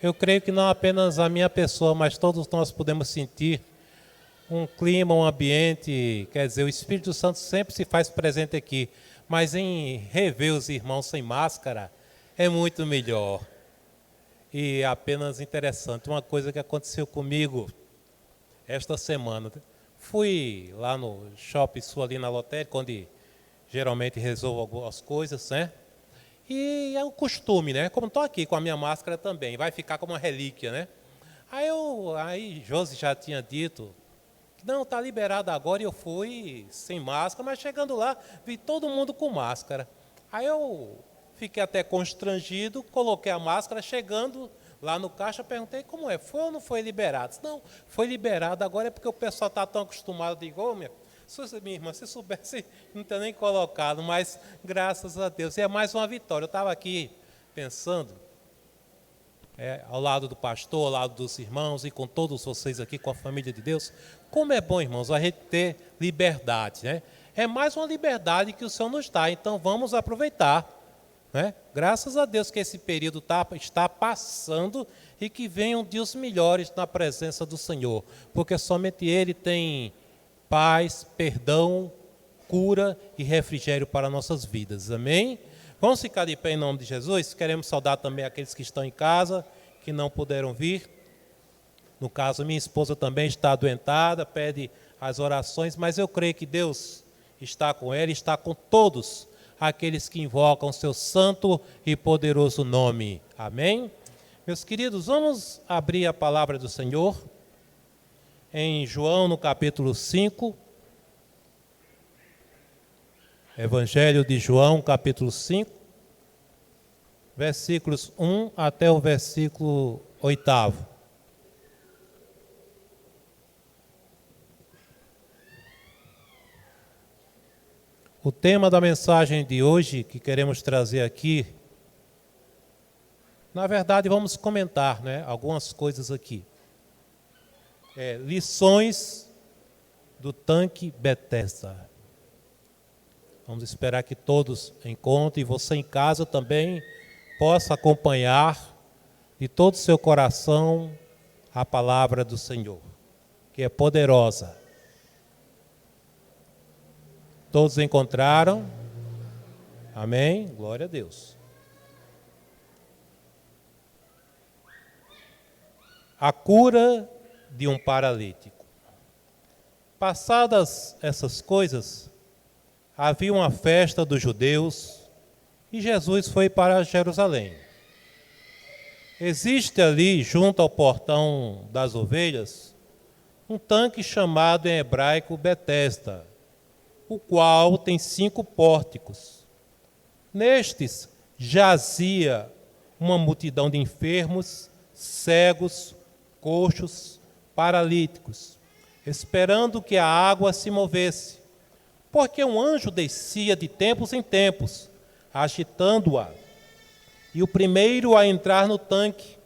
Eu creio que não apenas a minha pessoa, mas todos nós podemos sentir um clima, um ambiente, quer dizer, o Espírito Santo sempre se faz presente aqui, mas em rever os irmãos sem máscara é muito melhor. E apenas interessante, uma coisa que aconteceu comigo esta semana. Fui lá no Shopping Sul, ali na lotérica, onde geralmente resolvo algumas coisas, né? E é o costume, né? Como estou aqui com a minha máscara também, vai ficar como uma relíquia, né? Aí Josi já tinha dito que não, está liberado agora, e eu fui sem máscara, mas chegando lá, vi todo mundo com máscara. Aí eu fiquei até constrangido, coloquei a máscara, chegando lá no caixa, perguntei como é, foi ou não foi liberado? Não, foi liberado, agora é porque o pessoal está tão acostumado, eu digo, minha irmã, se soubesse, não teria nem colocado, mas graças a Deus, e é mais uma vitória. Eu estava aqui pensando, ao lado do pastor, ao lado dos irmãos e com todos vocês aqui, com a família de Deus, como é bom, irmãos, a gente ter liberdade, né? É mais uma liberdade que o Senhor nos dá, então vamos aproveitar, né? Graças a Deus que esse período está passando e que venham dias melhores na presença do Senhor, porque somente Ele tem paz, perdão, cura e refrigério para nossas vidas. Amém? Vamos ficar de pé em nome de Jesus? Queremos saudar também aqueles que estão em casa, que não puderam vir. No caso, minha esposa também está adoentada, pede as orações, mas eu creio que Deus está com ela, está com todos aqueles que invocam o seu santo e poderoso nome. Amém? Meus queridos, vamos abrir a palavra do Senhor em João, no capítulo 5. Evangelho de João, capítulo 5, versículos 1 até o versículo 8. O tema da mensagem de hoje que queremos trazer aqui, na verdade vamos comentar, né, algumas coisas aqui. Lições do tanque Betesda. Vamos esperar que todos encontrem, e você em casa também possa acompanhar de todo o seu coração a palavra do Senhor, que é poderosa. Todos encontraram? Amém? Glória a Deus. A cura de um paralítico. Passadas essas coisas, havia uma festa dos judeus e Jesus foi para Jerusalém. Existe ali, junto ao portão das ovelhas, um tanque chamado em hebraico Betesda, o qual tem 5 pórticos. Nestes jazia uma multidão de enfermos, cegos, coxos, paralíticos, esperando que a água se movesse, porque um anjo descia de tempos em tempos, agitando-a. E o primeiro a entrar no tanque,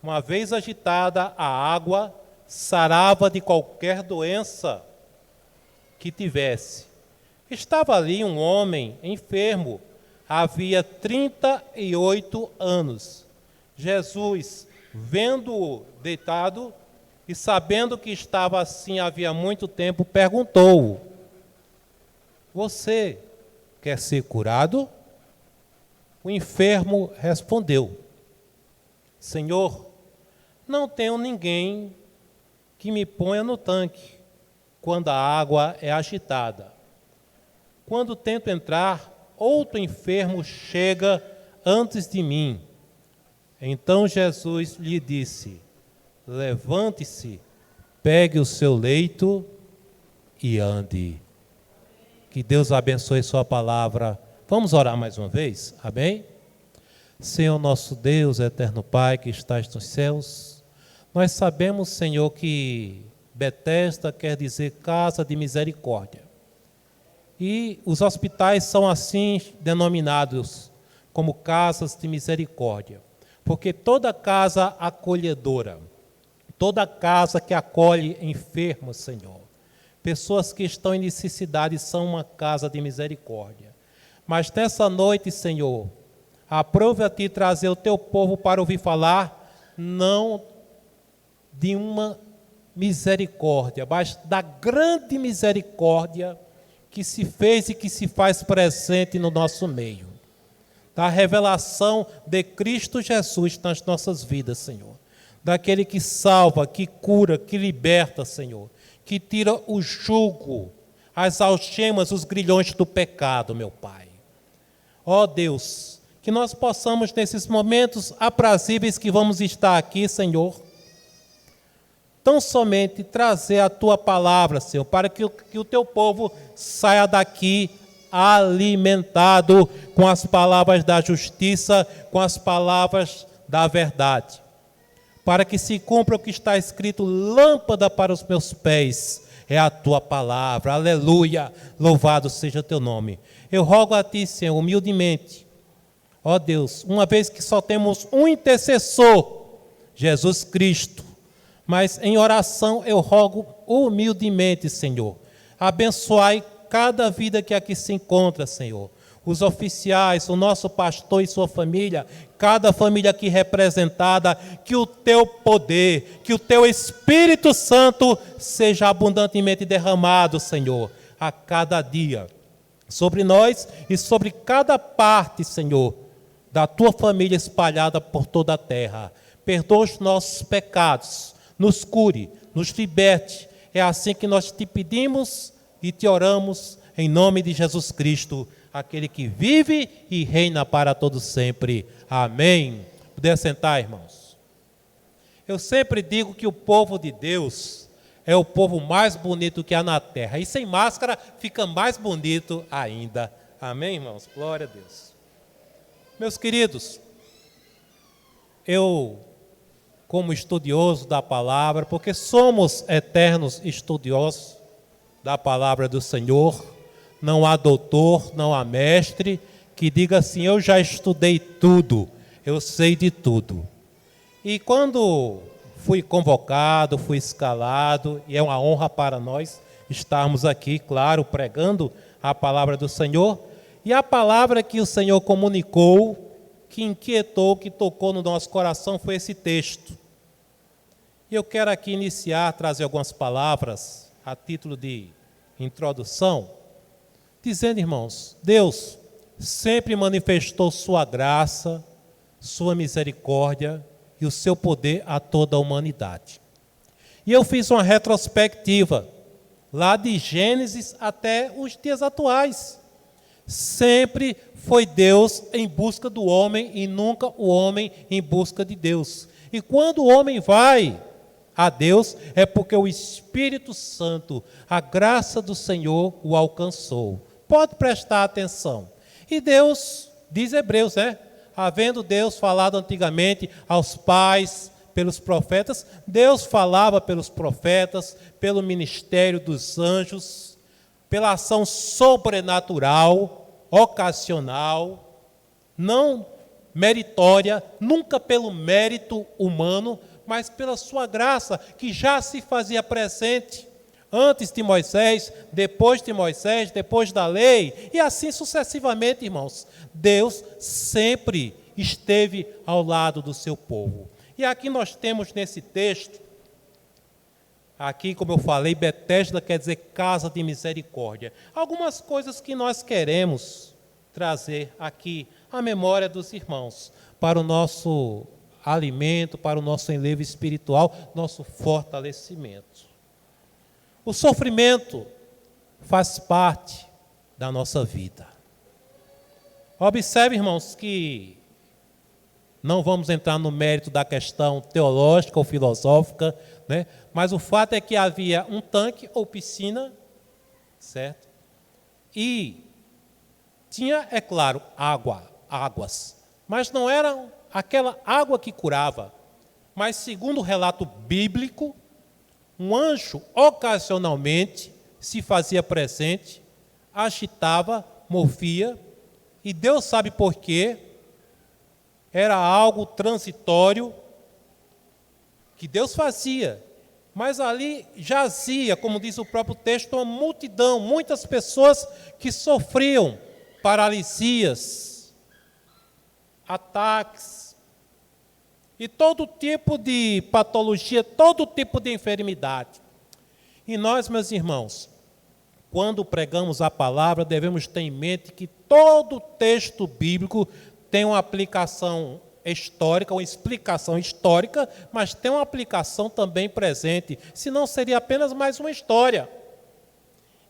uma vez agitada a água, sarava de qualquer doença que tivesse. Estava ali um homem enfermo, havia 38 anos. Jesus, vendo-o deitado e sabendo que estava assim havia muito tempo, perguntou-o: você quer ser curado? O enfermo respondeu: Senhor, não tenho ninguém que me ponha no tanque quando a água é agitada. Quando tento entrar, outro enfermo chega antes de mim. Então Jesus lhe disse: levante-se, pegue o seu leito e ande. Que Deus abençoe sua palavra. Vamos orar mais uma vez? Amém? Senhor nosso Deus, eterno Pai que estás nos céus, nós sabemos, Senhor, que Betesda quer dizer casa de misericórdia. E os hospitais são assim denominados, como casas de misericórdia. Porque toda casa acolhedora, toda casa que acolhe enfermos, Senhor, pessoas que estão em necessidade, são uma casa de misericórdia. Mas nessa noite, Senhor, aprove a Ti trazer o Teu povo para ouvir falar não de uma misericórdia, mas da grande misericórdia que se fez e que se faz presente no nosso meio. Da revelação de Cristo Jesus nas nossas vidas, Senhor. Daquele que salva, que cura, que liberta, Senhor. Que tira o jugo, as algemas, os grilhões do pecado, meu Pai. Ó Deus, que nós possamos, nesses momentos aprazíveis que vamos estar aqui, Senhor, tão somente trazer a Tua palavra, Senhor, para que o Teu povo saia daqui alimentado com as palavras da justiça, com as palavras da verdade. Para que se cumpra o que está escrito, lâmpada para os meus pés é a Tua palavra. Aleluia, louvado seja Teu nome. Eu rogo a Ti, Senhor, humildemente, ó Deus, uma vez que só temos um intercessor, Jesus Cristo, mas em oração eu rogo humildemente, Senhor, abençoai cada vida que aqui se encontra, Senhor. Os oficiais, o nosso pastor e sua família, cada família aqui representada, que o Teu poder, que o Teu Espírito Santo seja abundantemente derramado, Senhor, a cada dia, sobre nós e sobre cada parte, Senhor, da Tua família espalhada por toda a terra. Perdoa os nossos pecados, nos cure, nos liberte. É assim que nós Te pedimos e Te oramos, em nome de Jesus Cristo, aquele que vive e reina para todo sempre. Amém. Poder sentar, irmãos. Eu sempre digo que o povo de Deus é o povo mais bonito que há na terra. E sem máscara fica mais bonito ainda. Amém, irmãos? Glória a Deus. Meus queridos, eu, como estudioso da palavra, porque somos eternos estudiosos da palavra do Senhor, não há doutor, não há mestre que diga assim, eu já estudei tudo, eu sei de tudo. E quando fui convocado, fui escalado, e é uma honra para nós estarmos aqui, claro, pregando a palavra do Senhor, e a palavra que o Senhor comunicou, que inquietou, que tocou no nosso coração, foi esse texto. E eu quero aqui iniciar, trazer algumas palavras a título de introdução, dizendo, irmãos, Deus sempre manifestou sua graça, sua misericórdia e o seu poder a toda a humanidade. E eu fiz uma retrospectiva, lá de Gênesis até os dias atuais. Sempre foi Deus em busca do homem e nunca o homem em busca de Deus. E quando o homem vai a Deus, é porque o Espírito Santo, a graça do Senhor, o alcançou. Pode prestar atenção. E Deus, diz Hebreus, havendo Deus falado antigamente aos pais, pelos profetas, Deus falava pelos profetas, pelo ministério dos anjos, pela ação sobrenatural, ocasional, não meritória, nunca pelo mérito humano, mas pela sua graça, que já se fazia presente antes de Moisés, depois da lei, e assim sucessivamente, irmãos. Deus sempre esteve ao lado do seu povo. E aqui nós temos nesse texto, aqui como eu falei, Betesda quer dizer casa de misericórdia. Algumas coisas que nós queremos trazer aqui à memória dos irmãos, para o nosso alimento, para o nosso enlevo espiritual, nosso fortalecimento. O sofrimento faz parte da nossa vida. Observe, irmãos, que não vamos entrar no mérito da questão teológica ou filosófica, mas o fato é que havia um tanque ou piscina, certo? E tinha, é claro, águas, mas não era aquela água que curava, mas segundo o relato bíblico, um anjo ocasionalmente se fazia presente, agitava, movia, e Deus sabe por quê, era algo transitório que Deus fazia, mas ali jazia, como diz o próprio texto, uma multidão, muitas pessoas que sofriam paralisias, ataques, e todo tipo de patologia, todo tipo de enfermidade. E nós, meus irmãos, quando pregamos a palavra, devemos ter em mente que todo texto bíblico tem uma aplicação histórica, uma explicação histórica, mas tem uma aplicação também presente, senão seria apenas mais uma história.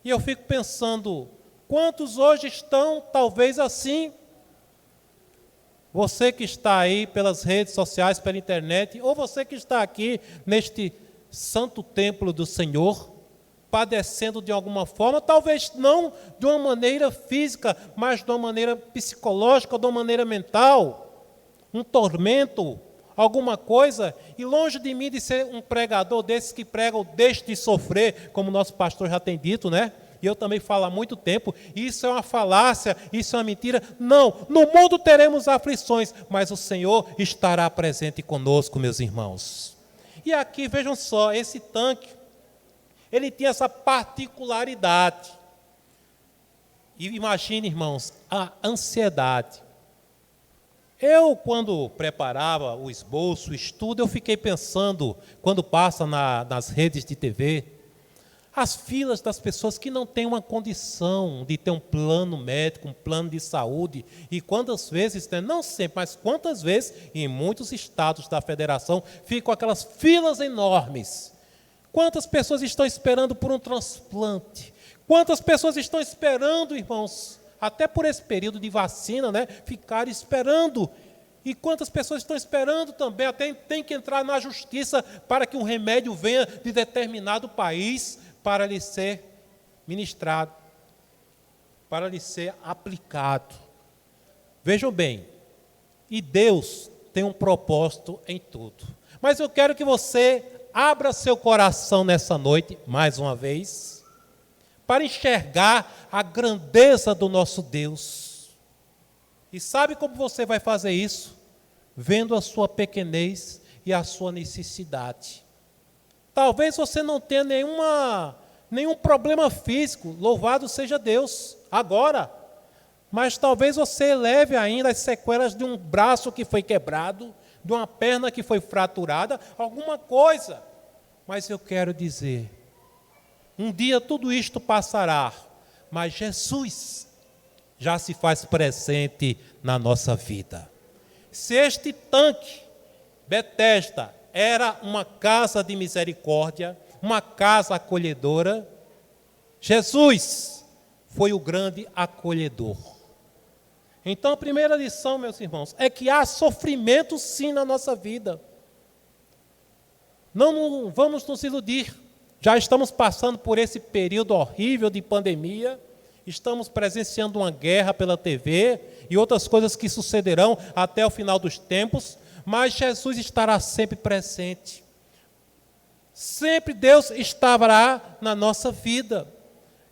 E eu fico pensando, quantos hoje estão talvez assim? Você que está aí pelas redes sociais, pela internet, ou você que está aqui neste santo templo do Senhor, padecendo de alguma forma, talvez não de uma maneira física, mas de uma maneira psicológica, de uma maneira mental, um tormento, alguma coisa, e longe de mim de ser um pregador desses que pregam deixe de sofrer, como nosso pastor já tem dito, né? E eu também falo há muito tempo, isso é uma falácia, isso é uma mentira. Não, no mundo teremos aflições, mas o Senhor estará presente conosco, meus irmãos. E aqui, vejam só, esse tanque, ele tinha essa particularidade. E imagine, irmãos, a ansiedade. Eu, quando preparava o esboço, o estudo, eu fiquei pensando, quando passa nas redes de TV, as filas das pessoas que não têm uma condição de ter um plano médico, um plano de saúde, e quantas vezes, não sempre, mas quantas vezes, em muitos estados da federação, ficam aquelas filas enormes. Quantas pessoas estão esperando por um transplante? Quantas pessoas estão esperando, irmãos, até por esse período de vacina, ficar esperando. E quantas pessoas estão esperando também, até tem que entrar na justiça para que um remédio venha de determinado país para lhe ser ministrado, para lhe ser aplicado. Vejam bem, e Deus tem um propósito em tudo. Mas eu quero que você abra seu coração nessa noite, mais uma vez, para enxergar a grandeza do nosso Deus. E sabe como você vai fazer isso? Vendo a sua pequenez e a sua necessidade. Talvez você não tenha nenhum problema físico, louvado seja Deus, agora. Mas talvez você leve ainda as sequelas de um braço que foi quebrado, de uma perna que foi fraturada, alguma coisa. Mas eu quero dizer, um dia tudo isto passará, mas Jesus já se faz presente na nossa vida. Se este tanque, Betesda, era uma casa de misericórdia, uma casa acolhedora, Jesus foi o grande acolhedor. Então, a primeira lição, meus irmãos, é que há sofrimento sim na nossa vida. Não vamos nos iludir. Já estamos passando por esse período horrível de pandemia, estamos presenciando uma guerra pela TV e outras coisas que sucederão até o final dos tempos, mas Jesus estará sempre presente. Sempre Deus estará na nossa vida.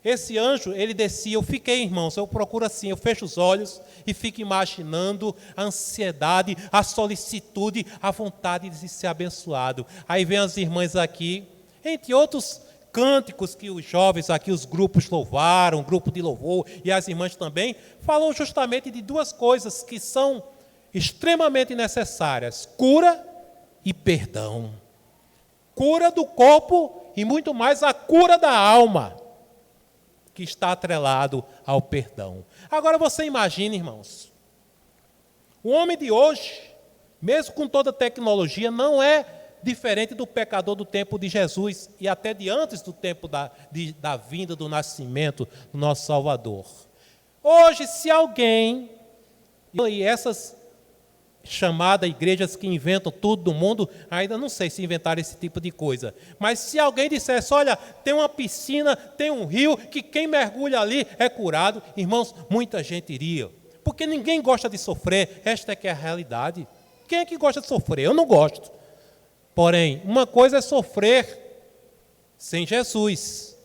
Esse anjo, ele descia, eu fiquei, irmãos, eu procuro assim, eu fecho os olhos e fico imaginando a ansiedade, a solicitude, a vontade de ser abençoado. Aí vem as irmãs aqui, entre outros cânticos que os jovens aqui, os grupos louvaram, o grupo de louvor e as irmãs também, falam justamente de duas coisas que são extremamente necessárias: cura e perdão. Cura do corpo e muito mais a cura da alma, que está atrelado ao perdão. Agora você imagina, irmãos, o homem de hoje, mesmo com toda a tecnologia, não é diferente do pecador do tempo de Jesus e até de antes do tempo da vinda, do nascimento do nosso Salvador. Hoje, se alguém, e essas chamadas igrejas que inventam tudo do mundo, ainda não sei se inventaram esse tipo de coisa, mas se alguém dissesse, olha, tem uma piscina, tem um rio, que quem mergulha ali é curado, irmãos, muita gente iria, porque ninguém gosta de sofrer, esta é que é a realidade. Quem é que gosta de sofrer? Eu não gosto. Porém, uma coisa é sofrer sem Jesus,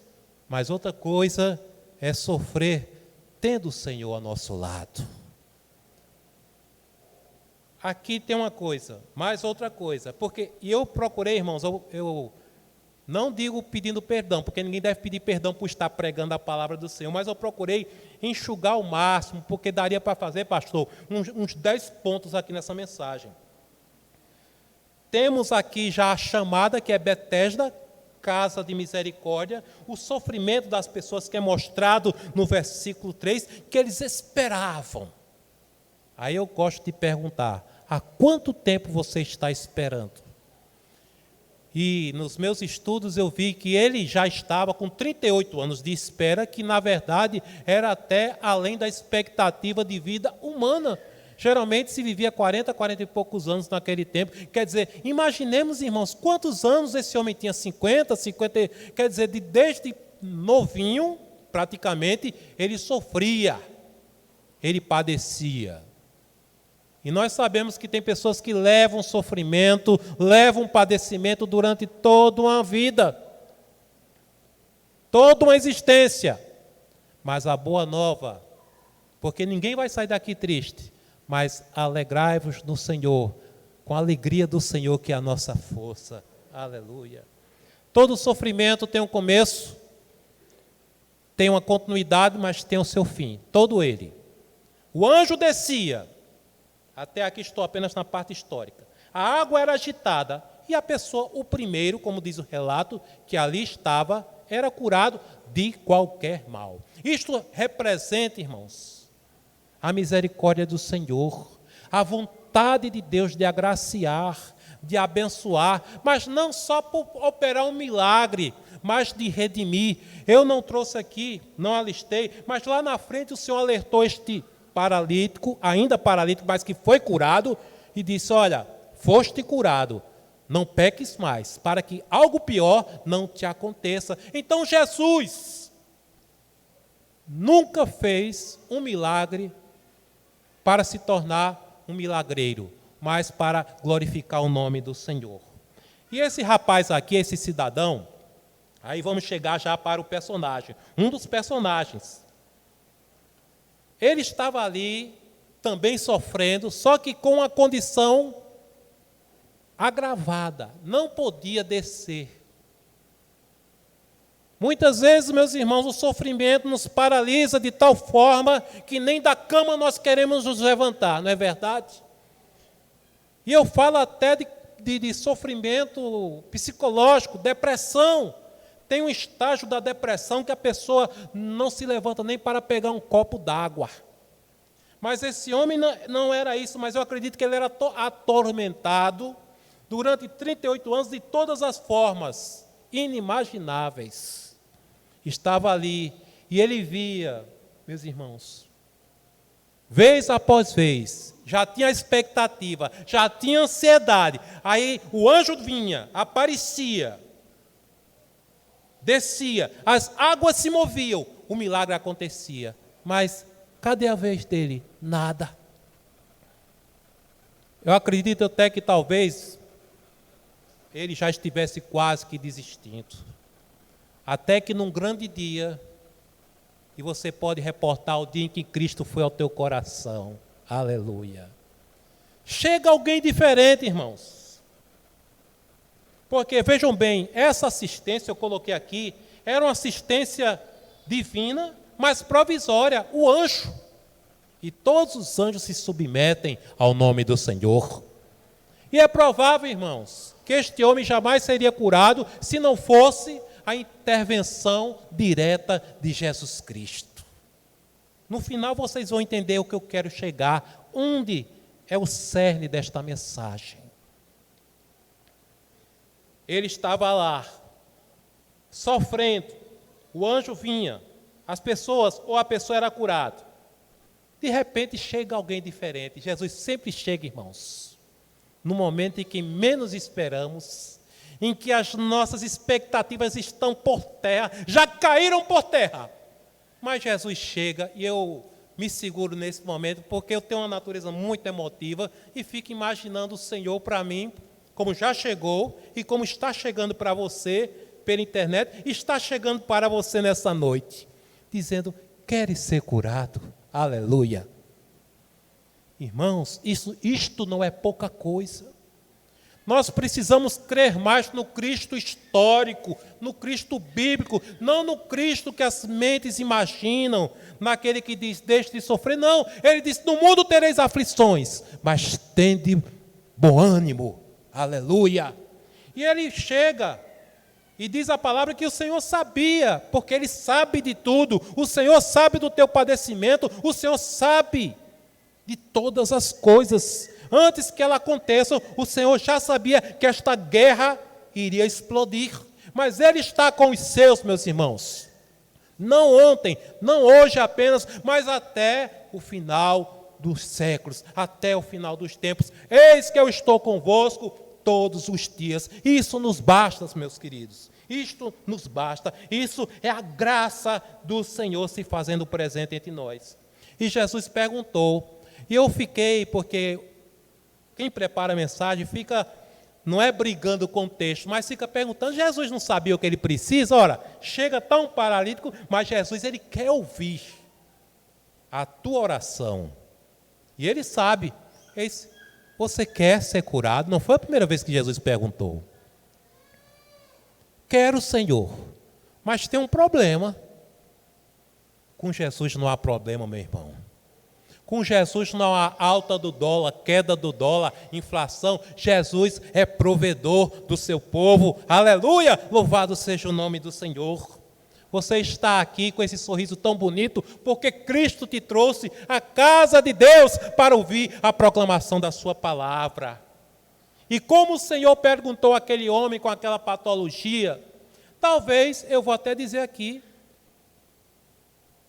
mas outra coisa é sofrer tendo o Senhor ao nosso lado. Aqui tem uma coisa, mais outra coisa, porque eu procurei, irmãos, eu não digo pedindo perdão, porque ninguém deve pedir perdão por estar pregando a palavra do Senhor, mas eu procurei enxugar ao máximo, porque daria para fazer, pastor, uns 10 pontos aqui nessa mensagem. Temos aqui já a chamada, que é Betesda, casa de misericórdia, o sofrimento das pessoas que é mostrado no versículo 3, que eles esperavam. Aí eu gosto de perguntar, há quanto tempo você está esperando? E nos meus estudos eu vi que ele já estava com 38 anos de espera, que na verdade era até além da expectativa de vida humana. Geralmente se vivia 40 e poucos anos naquele tempo. Quer dizer, imaginemos, irmãos, quantos anos esse homem tinha, 50, quer dizer, desde novinho, praticamente, ele sofria, ele padecia. E nós sabemos que tem pessoas que levam sofrimento, levam padecimento durante toda uma vida, toda uma existência. Mas a boa nova, porque ninguém vai sair daqui triste, mas alegrai-vos no Senhor, com a alegria do Senhor que é a nossa força. Aleluia. Todo sofrimento tem um começo, tem uma continuidade, mas tem o seu fim, todo ele. O anjo descia, até aqui estou apenas na parte histórica. A água era agitada e a pessoa, o primeiro, como diz o relato, que ali estava, era curado de qualquer mal. Isto representa, irmãos, a misericórdia do Senhor, a vontade de Deus de agraciar, de abençoar, mas não só por operar um milagre, mas de redimir. Eu não trouxe aqui, não alistei, mas lá na frente o Senhor alertou este paralítico, ainda paralítico, mas que foi curado, e disse, olha, foste curado, não peques mais, para que algo pior não te aconteça. Então Jesus nunca fez um milagre para se tornar um milagreiro, mas para glorificar o nome do Senhor. E esse rapaz aqui, esse cidadão, aí vamos chegar já para o personagem, um dos personagens. Ele estava ali também sofrendo, só que com uma condição agravada, não podia descer. Muitas vezes, meus irmãos, o sofrimento nos paralisa de tal forma que nem da cama nós queremos nos levantar, não é verdade? E eu falo até de sofrimento psicológico, depressão. Tem um estágio da depressão que a pessoa não se levanta nem para pegar um copo d'água. Mas esse homem não era isso, mas eu acredito que ele era atormentado durante 38 anos de todas as formas inimagináveis. Estava ali e ele via, meus irmãos, vez após vez, já tinha expectativa, já tinha ansiedade. Aí o anjo vinha, aparecia, descia, as águas se moviam, o milagre acontecia. Mas cadê a vez dele? Nada. Eu acredito até que talvez ele já estivesse quase que desistindo. Até que num grande dia, e você pode reportar o dia em que Cristo foi ao teu coração. Aleluia. Chega alguém diferente, irmãos. Porque, vejam bem, essa assistência, eu coloquei aqui, era uma assistência divina, mas provisória, o anjo. E todos os anjos se submetem ao nome do Senhor. E é provável, irmãos, que este homem jamais seria curado se não fosse a intervenção direta de Jesus Cristo. No final vocês vão entender o que eu quero chegar, onde é o cerne desta mensagem. Ele estava lá, sofrendo, o anjo vinha, as pessoas, ou a pessoa era curada. De repente chega alguém diferente. Jesus sempre chega, irmãos, no momento em que menos esperamos, em que as nossas expectativas estão por terra, já caíram por terra. Mas Jesus chega e eu me seguro nesse momento, porque eu tenho uma natureza muito emotiva e fico imaginando o Senhor para mim, como já chegou e como está chegando para você pela internet, está chegando para você nessa noite, dizendo, queres ser curado? Aleluia. Irmãos, isto não é pouca coisa. Nós precisamos crer mais no Cristo histórico, no Cristo bíblico, não no Cristo que as mentes imaginam, naquele que diz, deixe de sofrer. Não, ele diz, no mundo tereis aflições, mas tende bom ânimo, Aleluia! E ele chega e diz a palavra que o Senhor sabia, porque Ele sabe de tudo. O Senhor sabe do teu padecimento, o Senhor sabe de todas as coisas. Antes que ela aconteça, o Senhor já sabia que esta guerra iria explodir. Mas Ele está com os seus, meus irmãos. Não ontem, não hoje apenas, mas até o final dos séculos, até o final dos tempos. Eis que eu estou convosco todos os dias. Isso nos basta, meus queridos. Isto nos basta. Isso é a graça do Senhor se fazendo presente entre nós. E Jesus perguntou, e eu fiquei, porque quem prepara a mensagem fica, não é brigando com o texto, mas fica perguntando, Jesus não sabia o que ele precisa? Ora, chega tão paralítico, mas Jesus, ele quer ouvir a tua oração. E ele sabe, você quer ser curado? Não foi a primeira vez que Jesus perguntou. Quero, Senhor, mas tem um problema. Com Jesus não há problema, meu irmão. Com Jesus não há alta do dólar, queda do dólar, inflação. Jesus é provedor do seu povo. Aleluia! Louvado seja o nome do Senhor. Você está aqui com esse sorriso tão bonito porque Cristo te trouxe à casa de Deus para ouvir a proclamação da sua palavra. E como o Senhor perguntou àquele homem com aquela patologia, talvez, eu vou até dizer aqui,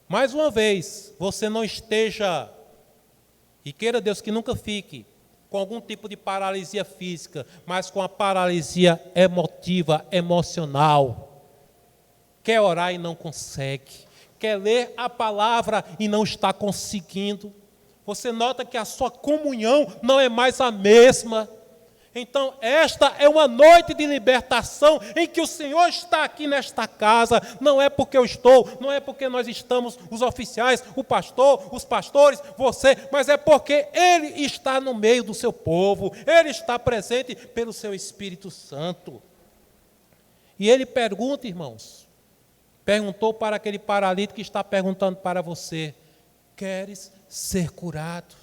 mais uma vez, você não esteja, e queira Deus que nunca fique, com algum tipo de paralisia física, mas com a paralisia emotiva, emocional. Quer orar e não consegue. Quer ler a palavra e não está conseguindo. Você nota que a sua comunhão não é mais a mesma. Então, esta é uma noite de libertação em que o Senhor está aqui nesta casa. Não é porque eu estou, não é porque nós estamos, os oficiais, o pastor, os pastores, você, mas é porque Ele está no meio do seu povo. Ele está presente pelo seu Espírito Santo. E Ele pergunta, irmãos, perguntou para aquele paralítico que está perguntando para você, queres ser curado?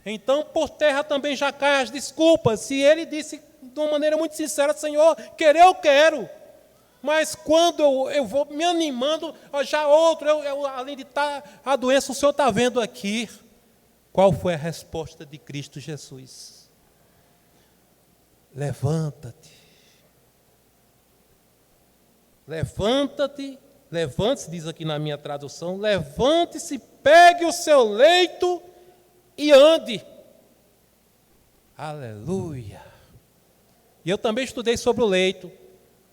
Então, por terra também já caem as desculpas. E ele disse de uma maneira muito sincera, Senhor, querer eu quero. Mas quando eu vou me animando, já outro, além de estar a doença, o Senhor está vendo aqui. Qual foi a resposta de Cristo Jesus? Levanta-te. Levanta-te, levante-se, diz aqui na minha tradução, levante-se, pegue o seu leito e ande. Aleluia. E eu também estudei sobre o leito,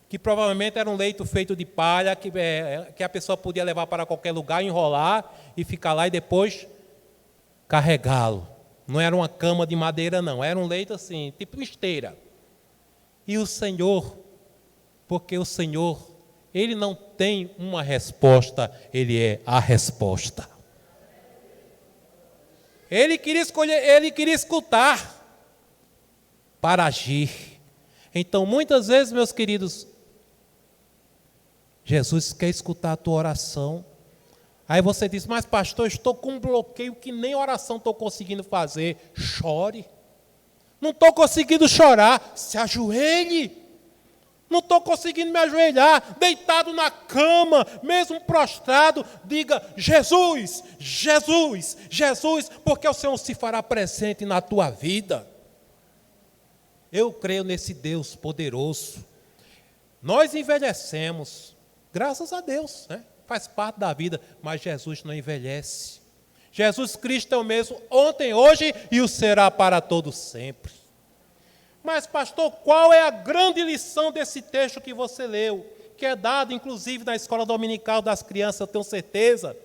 que provavelmente era um leito feito de palha, que a pessoa podia levar para qualquer lugar, enrolar e ficar lá e depois carregá-lo. Não era uma cama de madeira, não, era um leito assim, tipo esteira. E o Senhor, porque o Senhor, Ele não tem uma resposta, Ele é a resposta. Ele queria escolher, Ele queria escutar para agir. Então, muitas vezes, meus queridos, Jesus quer escutar a tua oração. Aí você diz, mas pastor, eu estou com um bloqueio que nem oração estou conseguindo fazer. Chore. Não estou conseguindo chorar, se ajoelhe. Não estou conseguindo me ajoelhar, deitado na cama, mesmo prostrado, diga, Jesus, Jesus, Jesus, porque o Senhor se fará presente na tua vida. Eu creio nesse Deus poderoso. Nós envelhecemos, graças a Deus, né? Faz parte da vida, mas Jesus não envelhece. Jesus Cristo é o mesmo ontem, hoje e o será para todo sempre. Mas, pastor, qual é a grande lição desse texto que você leu? Que é dado, inclusive, na escola dominical das crianças, eu tenho certeza.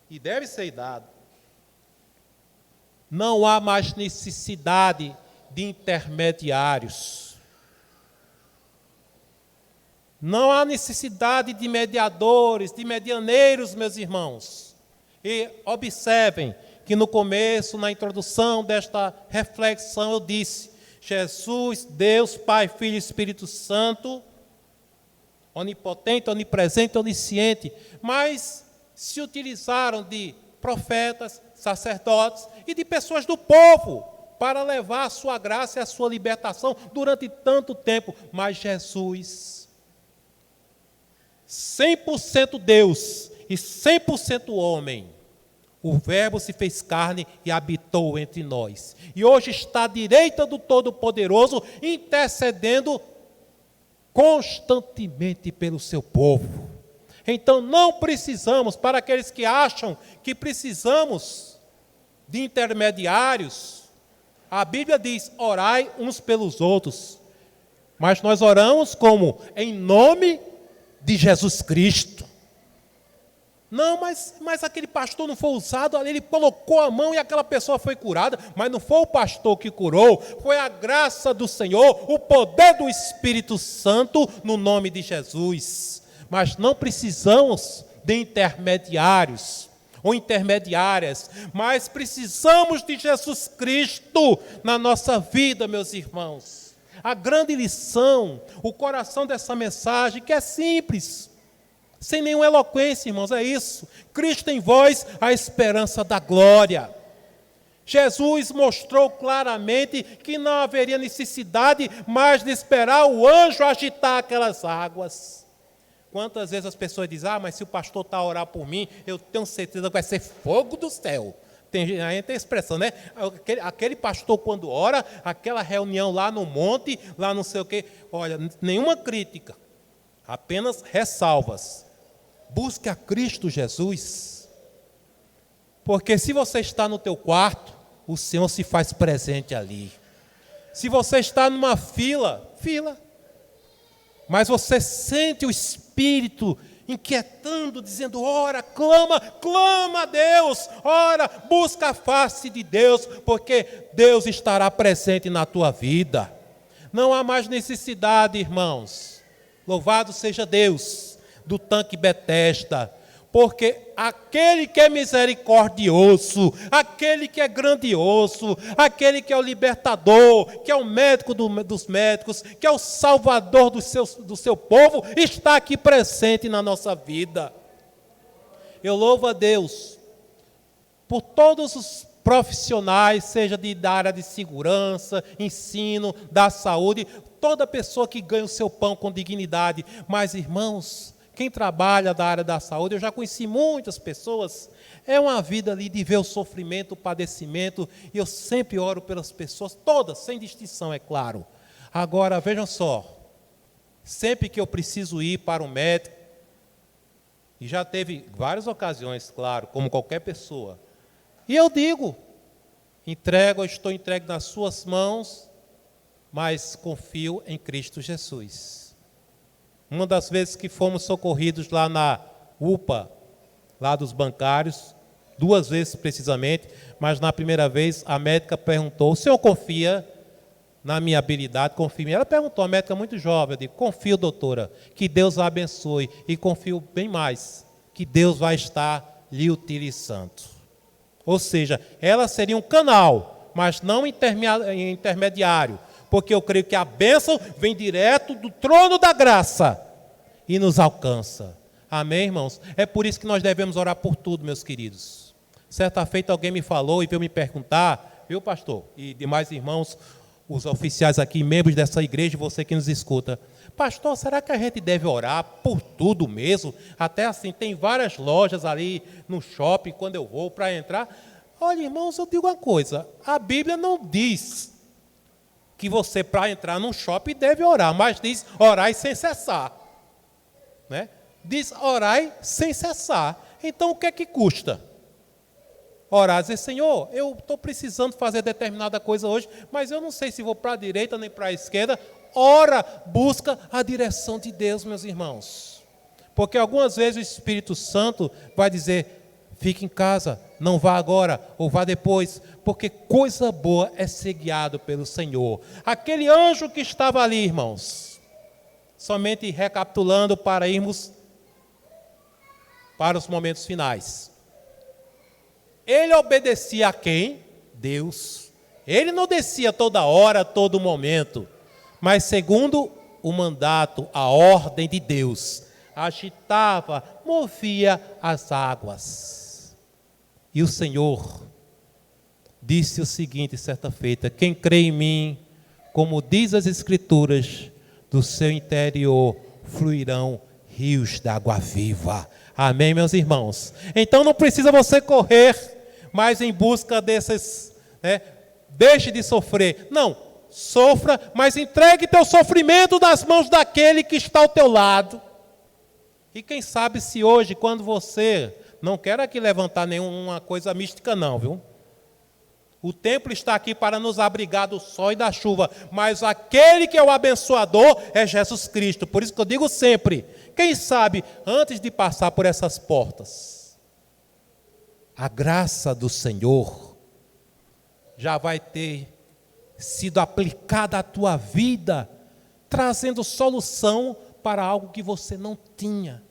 E deve ser dado. Não há mais necessidade de intermediários. Não há necessidade de mediadores, de medianeiros, meus irmãos. E observem que no começo, na introdução desta reflexão, eu disse, Jesus, Deus, Pai, Filho e Espírito Santo, onipotente, onipresente, onisciente, mas se utilizaram de profetas, sacerdotes e de pessoas do povo para levar a sua graça e a sua libertação durante tanto tempo. Mas Jesus, 100% Deus e 100% homem, o Verbo se fez carne e habitou entre nós. E hoje está à direita do Todo-Poderoso, intercedendo constantemente pelo seu povo. Então não precisamos, para aqueles que acham que precisamos de intermediários, a Bíblia diz, orai uns pelos outros. Mas nós oramos como? Em nome de Jesus Cristo. Não, mas aquele pastor não foi usado, ele colocou a mão e aquela pessoa foi curada, mas não foi o pastor que curou, foi a graça do Senhor, o poder do Espírito Santo no nome de Jesus. Mas não precisamos de intermediários ou intermediárias, mas precisamos de Jesus Cristo na nossa vida, meus irmãos. A grande lição, o coração dessa mensagem, que é simples, sem nenhuma eloquência, irmãos, é isso. Cristo em vós, a esperança da glória. Jesus mostrou claramente que não haveria necessidade mais de esperar o anjo agitar aquelas águas. Quantas vezes as pessoas dizem, mas se o pastor está a orar por mim, eu tenho certeza que vai ser fogo do céu. Tem a expressão, né? Aquele pastor quando ora, aquela reunião lá no monte, lá não sei o quê. Olha, nenhuma crítica, apenas ressalvas. Busque a Cristo Jesus, porque se você está no teu quarto, o Senhor se faz presente ali. Se você está numa fila, mas você sente o Espírito inquietando, dizendo, ora, clama a Deus, ora, busca a face de Deus, porque Deus estará presente na tua vida. Não há mais necessidade, irmãos, louvado seja Deus, do tanque Betesda, porque aquele que é misericordioso, aquele que é grandioso, aquele que é o libertador, que é o médico dos médicos, que é o salvador do seu povo, está aqui presente na nossa vida. Eu louvo a Deus por todos os profissionais, seja da área de segurança, ensino, da saúde, toda pessoa que ganha o seu pão com dignidade. Mas, irmãos, quem trabalha da área da saúde, eu já conheci muitas pessoas, é uma vida ali de ver o sofrimento, o padecimento, e eu sempre oro pelas pessoas, todas, sem distinção, é claro. Agora, vejam só, sempre que eu preciso ir para um médico, e já teve várias ocasiões, claro, como qualquer pessoa, e eu digo, estou entregue nas suas mãos, mas confio em Cristo Jesus. Uma das vezes que fomos socorridos lá na UPA, lá dos bancários, 2 vezes precisamente, mas na primeira vez a médica perguntou, o senhor confia na minha habilidade? Confia em mim. Ela perguntou, a médica muito jovem, eu digo, confio, doutora, que Deus a abençoe, e confio bem mais, que Deus vai estar lhe utilizando. Ou seja, ela seria um canal, mas não intermediário, porque eu creio que a bênção vem direto do trono da graça e nos alcança. Amém, irmãos? É por isso que nós devemos orar por tudo, meus queridos. Certa feita alguém me falou e veio me perguntar, viu, pastor, e demais irmãos, os oficiais aqui, membros dessa igreja, você que nos escuta, pastor, será que a gente deve orar por tudo mesmo? Até assim, tem várias lojas ali no shopping, quando eu vou para entrar. Olha, irmãos, eu digo uma coisa, a Bíblia não diz que você, para entrar num shopping, deve orar, mas diz orai sem cessar. Né? Diz orai sem cessar. Então, o que é que custa? Orar, dizer, Senhor, eu estou precisando fazer determinada coisa hoje, mas eu não sei se vou para a direita nem para a esquerda. Ora, busca a direção de Deus, meus irmãos. Porque algumas vezes o Espírito Santo vai dizer, fique em casa, não vá agora, ou vá depois, porque coisa boa é ser guiado pelo Senhor. Aquele anjo que estava ali, irmãos, somente recapitulando para irmos para os momentos finais. Ele obedecia a quem? Deus. Ele não descia toda hora, todo momento, mas segundo o mandato, a ordem de Deus, agitava, movia as águas. E o Senhor disse o seguinte certa feita: quem crê em mim, como diz as Escrituras, do seu interior fluirão rios de água viva. Amém, meus irmãos? Então não precisa você correr mais em busca desses, deixe de sofrer. Não, sofra, mas entregue teu sofrimento nas mãos daquele que está ao teu lado. E quem sabe se hoje, quando você, não quero aqui levantar nenhuma coisa mística não, viu? O templo está aqui para nos abrigar do sol e da chuva, mas aquele que é o abençoador é Jesus Cristo. Por isso que eu digo sempre, quem sabe, antes de passar por essas portas, a graça do Senhor já vai ter sido aplicada à tua vida, trazendo solução para algo que você não tinha,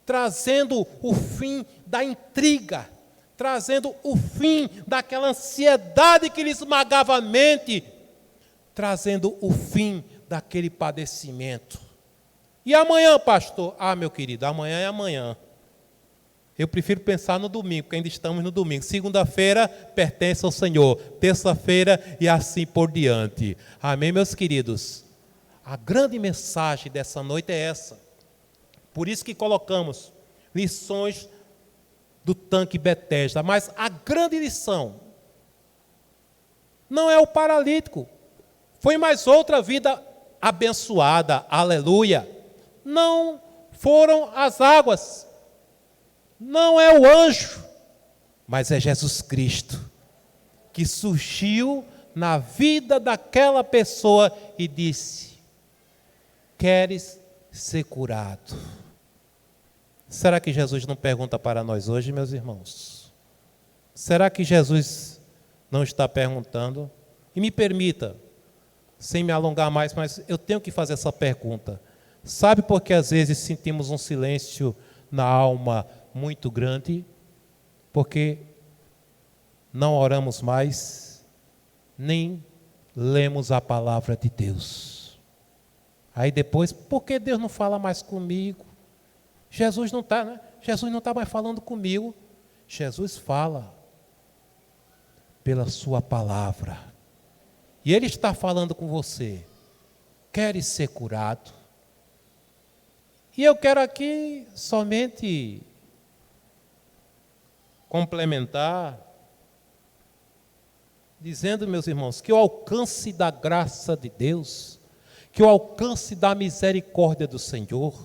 trazendo o fim da intriga, trazendo o fim daquela ansiedade que lhe esmagava a mente, trazendo o fim daquele padecimento. E amanhã, pastor? Meu querido, amanhã é amanhã. Eu prefiro pensar no domingo, porque ainda estamos no domingo. Segunda-feira pertence ao Senhor, terça-feira e assim por diante. Amém, meus queridos? A grande mensagem dessa noite é essa. Por isso que colocamos lições do tanque Betesda. Mas a grande lição não é o paralítico. Foi mais outra vida abençoada, aleluia. Não foram as águas, não é o anjo, mas é Jesus Cristo, que surgiu na vida daquela pessoa e disse: queres ser curado? Será que Jesus não pergunta para nós hoje, meus irmãos? Será que Jesus não está perguntando? E me permita, sem me alongar mais, mas eu tenho que fazer essa pergunta. Sabe por que às vezes sentimos um silêncio na alma muito grande? Porque não oramos mais, nem lemos a palavra de Deus. Aí depois, por que Deus não fala mais comigo? Jesus não está, né? Jesus não está mais falando comigo. Jesus fala pela sua palavra. E Ele está falando com você. Queres ser curado? E eu quero aqui somente complementar, dizendo, meus irmãos, que o alcance da graça de Deus, que o alcance da misericórdia do Senhor,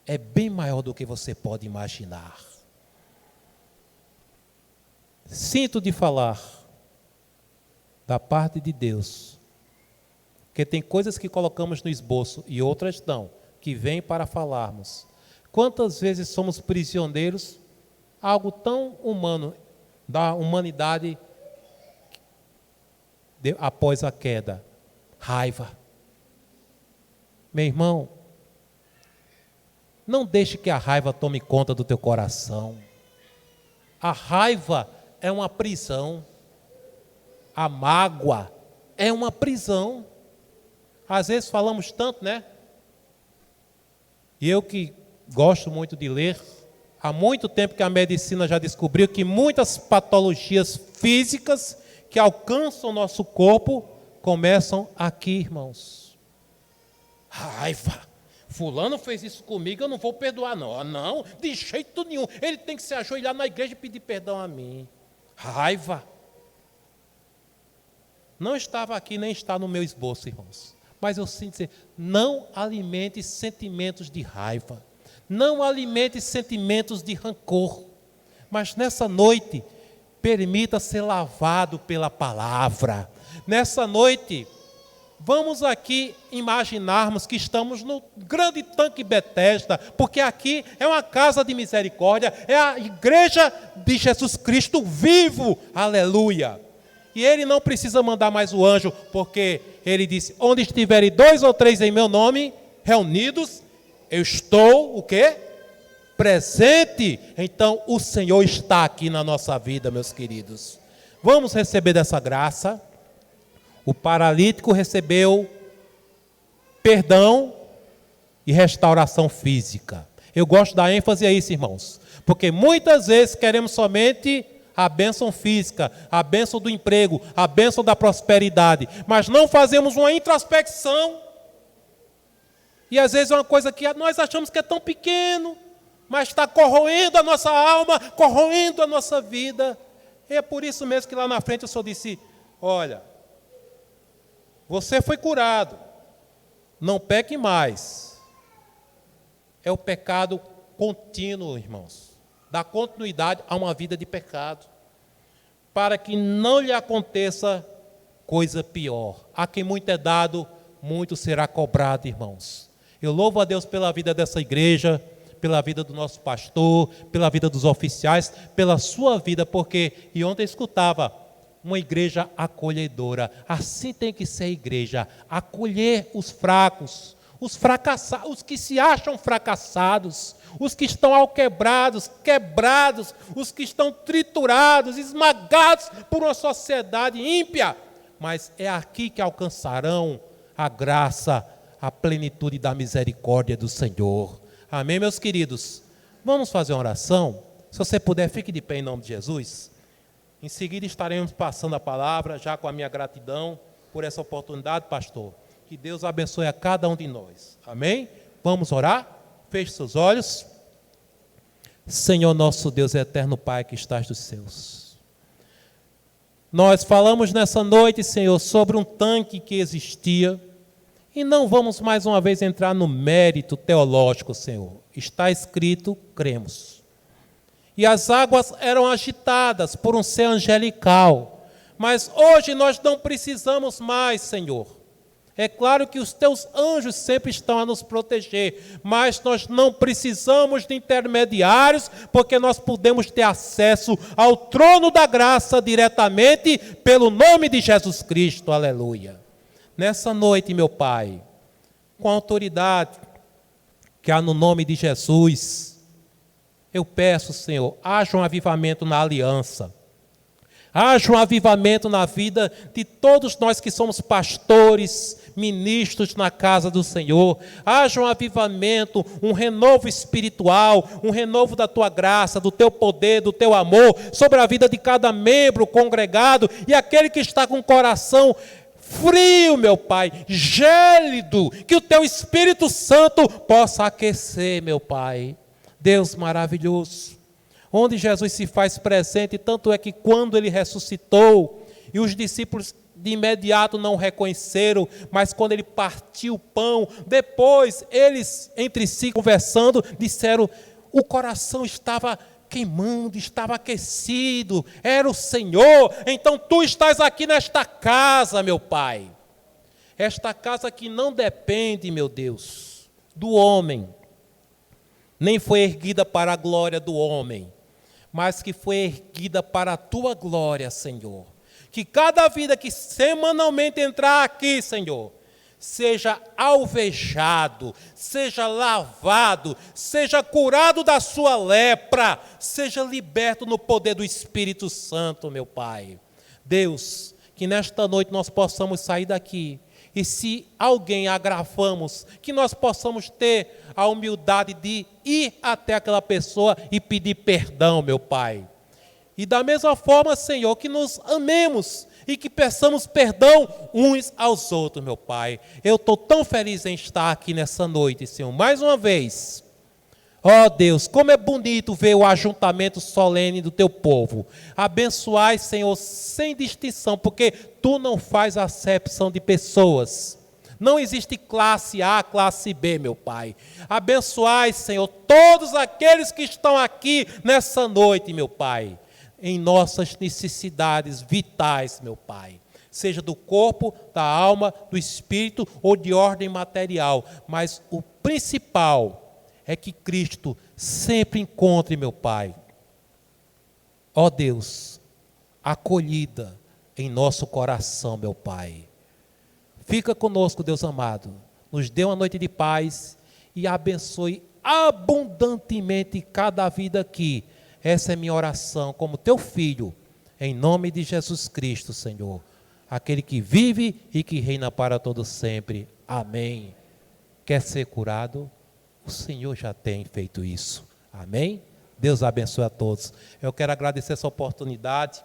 é bem maior do que você pode imaginar. Sinto de falar da parte de Deus, porque tem coisas que colocamos no esboço e outras não, que vêm para falarmos. Quantas vezes somos prisioneiros, algo tão humano, da humanidade após a queda? Raiva. Meu irmão, não deixe que a raiva tome conta do teu coração. A raiva é uma prisão. A mágoa é uma prisão. Às vezes falamos tanto, né? E eu que gosto muito de ler, há muito tempo que a medicina já descobriu que muitas patologias físicas que alcançam o nosso corpo começam aqui, irmãos. Raiva. Fulano fez isso comigo, eu não vou perdoar não. Não, de jeito nenhum. Ele tem que se ajoelhar na igreja e pedir perdão a mim. Raiva. Não estava aqui, nem está no meu esboço, irmãos. Mas eu sinto dizer, não alimente sentimentos de raiva. Não alimente sentimentos de rancor. Mas nessa noite, permita ser lavado pela palavra. Nessa noite, vamos aqui imaginarmos que estamos no grande tanque Betesda, porque aqui é uma casa de misericórdia, é a igreja de Jesus Cristo vivo, aleluia. E Ele não precisa mandar mais o anjo, porque Ele disse, onde estiverem 2 ou 3 em meu nome, reunidos, eu estou, o quê? Presente. Então o Senhor está aqui na nossa vida, meus queridos. Vamos receber dessa graça. O paralítico recebeu perdão e restauração física. Eu gosto da ênfase a isso, irmãos, porque muitas vezes queremos somente a bênção física, a bênção do emprego, a bênção da prosperidade, mas não fazemos uma introspecção. E às vezes é uma coisa que nós achamos que é tão pequeno, mas está corroendo a nossa alma, corroendo a nossa vida. E é por isso mesmo que lá na frente o Senhor disse: olha, você foi curado, não peque mais. É o pecado contínuo, irmãos. Dá continuidade a uma vida de pecado, para que não lhe aconteça coisa pior. A quem muito é dado, muito será cobrado, irmãos. Eu louvo a Deus pela vida dessa igreja, pela vida do nosso pastor, pela vida dos oficiais, pela sua vida, porque, e ontem eu escutava, uma igreja acolhedora. Assim tem que ser a igreja, acolher os fracos, os fracassados, os que se acham fracassados, os que estão alquebrados, quebrados, os que estão triturados, esmagados por uma sociedade ímpia. Mas é aqui que alcançarão a graça, a plenitude da misericórdia do Senhor. Amém, meus queridos? Vamos fazer uma oração? Se você puder, fique de pé em nome de Jesus. Em seguida estaremos passando a palavra, já com a minha gratidão por essa oportunidade, pastor. Que Deus abençoe a cada um de nós. Amém? Vamos orar? Feche seus olhos. Senhor nosso Deus, eterno Pai que estás dos céus. Nós falamos nessa noite, Senhor, sobre um tanque que existia. E não vamos mais uma vez entrar no mérito teológico, Senhor. Está escrito, cremos. E as águas eram agitadas por um ser angelical. Mas hoje nós não precisamos mais, Senhor. É claro que os teus anjos sempre estão a nos proteger, mas nós não precisamos de intermediários, porque nós podemos ter acesso ao trono da graça diretamente pelo nome de Jesus Cristo. Aleluia. Nessa noite, meu Pai, com a autoridade que há no nome de Jesus, eu peço, Senhor, haja um avivamento na aliança. Haja um avivamento na vida de todos nós que somos pastores, ministros na casa do Senhor. Haja um avivamento, um renovo espiritual, um renovo da tua graça, do teu poder, do teu amor, sobre a vida de cada membro congregado e aquele que está com o coração frio, meu Pai, gélido, que o teu Espírito Santo possa aquecer, meu Pai. Deus maravilhoso, onde Jesus se faz presente, tanto é que quando ele ressuscitou, e os discípulos de imediato não o reconheceram, mas quando ele partiu o pão, depois eles entre si conversando, disseram, o coração estava queimando, estava aquecido, era o Senhor. Então tu estás aqui nesta casa, meu Pai, esta casa que não depende, meu Deus, do homem, nem foi erguida para a glória do homem, mas que foi erguida para a tua glória, Senhor. Que cada vida que semanalmente entrar aqui, Senhor, seja alvejado, seja lavado, seja curado da sua lepra, seja liberto no poder do Espírito Santo, meu Pai. Deus, que nesta noite nós possamos sair daqui, e se alguém agravamos, que nós possamos ter a humildade de ir até aquela pessoa e pedir perdão, meu Pai. E da mesma forma, Senhor, que nos amemos e que peçamos perdão uns aos outros, meu Pai. Eu estou tão feliz em estar aqui nessa noite, Senhor, mais uma vez. Ó Deus, como é bonito ver o ajuntamento solene do teu povo. Abençoai, Senhor, sem distinção, porque tu não faz acepção de pessoas. Não existe classe A, classe B, meu Pai. Abençoai, Senhor, todos aqueles que estão aqui nessa noite, meu Pai, em nossas necessidades vitais, meu Pai. Seja do corpo, da alma, do espírito ou de ordem material. Mas o principal é que Cristo sempre encontre, meu Pai, ó Deus, acolhida em nosso coração, meu Pai. Fica conosco, Deus amado, nos dê uma noite de paz e abençoe abundantemente cada vida aqui. Essa é minha oração como teu filho, em nome de Jesus Cristo, Senhor, aquele que vive e que reina para todo sempre. Amém. Quer ser curado? O Senhor já tem feito isso. Amém? Deus abençoe a todos. Eu quero agradecer essa oportunidade,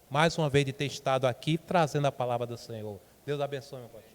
mais uma vez, de ter estado aqui trazendo a palavra do Senhor. Deus abençoe, meu pastor.